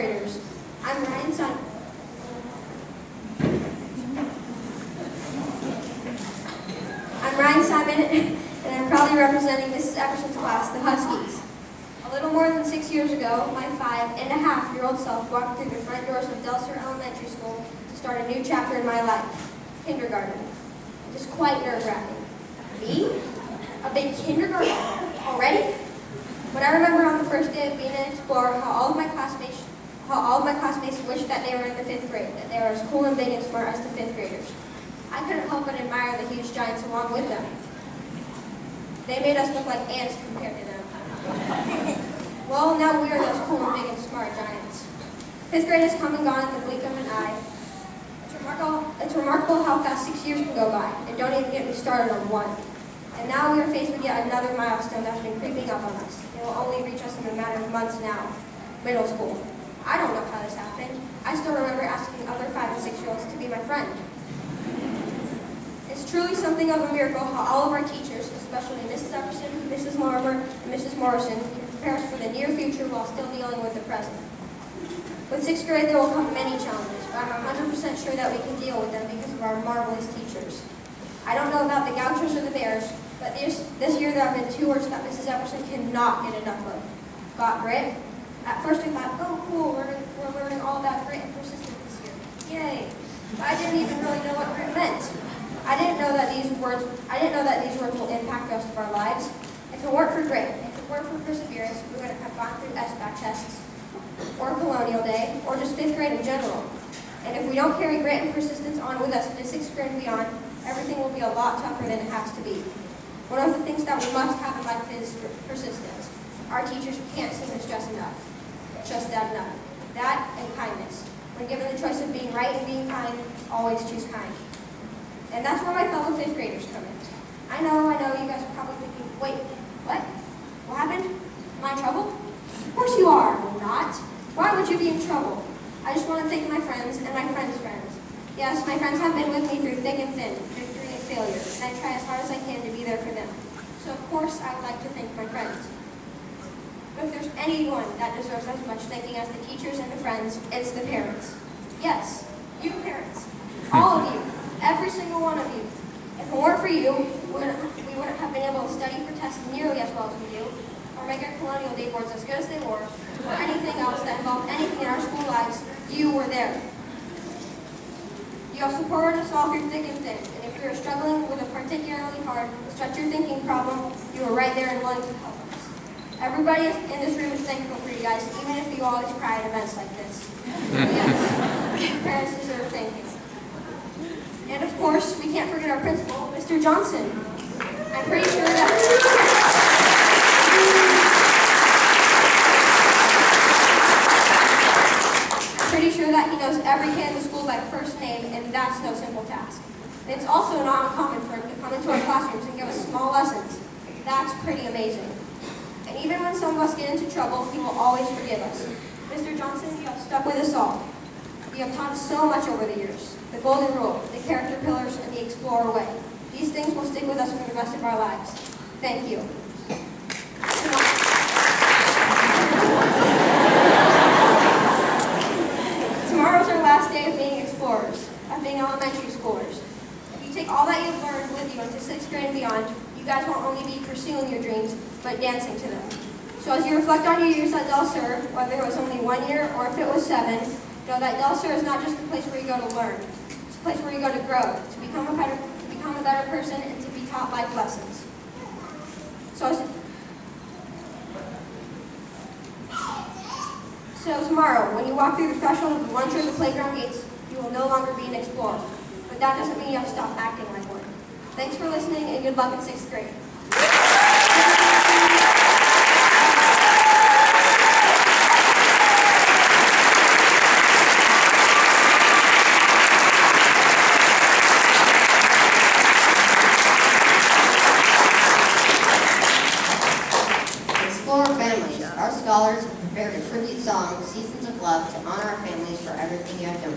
graders. I'm Ryan Simon. I'm Ryan Simon, and I'm proudly representing Mrs. Epperson's class, the Huskies. A little more than 6 years ago, my 5-and-a-half-year-old self walked through the front doors of Del Sur Elementary School to start a new chapter in my life, kindergarten. It was quite nerve-wracking. Me? A big kindergarten? Already? When I remember on the first day of being an explorer how all of my classmates wished that they were in the 5th grade, that they were as cool and big and smart as the 5th graders. I couldn't help but admire the huge giants along with them. They made us look like ants compared to them. Well, now we are those cool and big and smart giants. 5th grade has come and gone in the blink of an eye. It's remarkable how fast 6 years can go by, and don't even get me started on 1. And now we are faced with yet another milestone that's been creeping up on us. It will only reach us in a matter of months now. Middle school. I don't know how this happened. I still remember asking other 5- and 6-year-olds to be my friend. It's truly something of a miracle how all of our teachers, especially Mrs. Epperson, Mrs. Larimer, and Mrs. Morrison, can prepare us for the near future while still dealing with the present. With 6th grade, there will come many challenges, but I'm 100% sure that we can deal with them because of our marvelous teachers. I don't know about the Gauchos or the Bears, but this year there have been 2 words that Mrs. Epperson cannot get enough of. Got grit. At first I thought, oh cool, we're learning all about grit and persistence this year. Yay. But I didn't even really know what grit meant. I didn't know that these words will impact the rest of our lives. If it weren't for grit, if it weren't for perseverance, we wouldn't have gone through SBAC tests, or Colonial Day, or just 5th grade in general. And if we don't carry grit and persistence on with us into 6th grade and beyond, everything will be a lot tougher than it has to be. One of the things that we must have in life is persistence. Our teachers can't seem to stress that enough. That and kindness. When given the choice of being right and being kind, always choose kind. And that's where my fellow 5th graders come in. I know, you guys are probably thinking, wait, what? What happened? Am I in trouble? Of course you are. Not. Why would you be in trouble? I just want to thank my friends and my friends' friends. Yes, my friends have been with me through thick and thin, victory and failure, and I try as hard as I can to be there for them. So of course I would like to thank my friends. But if there's anyone that deserves as much thanking as the teachers and the friends, it's the parents. Yes, you parents. All of you. Every single one of you. If it weren't for you, we wouldn't have been able to study for tests nearly as well as we do, or make our Colonial Day boards as good as they were, or anything else that involved anything in our school lives. You were there. You have supported us all through thick and thin, and if we were struggling with a particularly hard, stretch your thinking problem, you were right there and willing to help us. Everybody in this room is thankful for you guys, even if you always cry at events like this. Yes, parents deserve thanking. And of course, we can't forget our principal, Mr. Johnson. I'm pretty sure that he knows every kid in the school by first name, and that's no simple task. And it's also not uncommon for him to come into our classrooms and give us small lessons. That's pretty amazing. And even when some of us get into trouble, he will always forgive us. Mr. Johnson, you have stuck with us all. You have taught us so much over the years. The golden rule, the character pillars, and the explorer way. These things will stick with us for the rest of our lives. Thank you. Tomorrow's our last day of being explorers, of being elementary schoolers. If you take all that you've learned with you into 6th grade and beyond, you guys won't only be pursuing your dreams, but dancing to them. So as you reflect on your years at Del Sur, whether it was only 1 year or if it was 7, know that Del Sur is not just a place where you go to learn. It's a place where you go to grow, to become a better person, and to be taught life lessons. So tomorrow, when you walk through the threshold of the lunch or the playground gates, you will no longer be an explorer. But that doesn't mean you have to stop acting like one. Thanks for listening, and good luck in 6th grade. Our scholars have prepared a tribute song, Seasons of Love, to honor our families for everything you have done.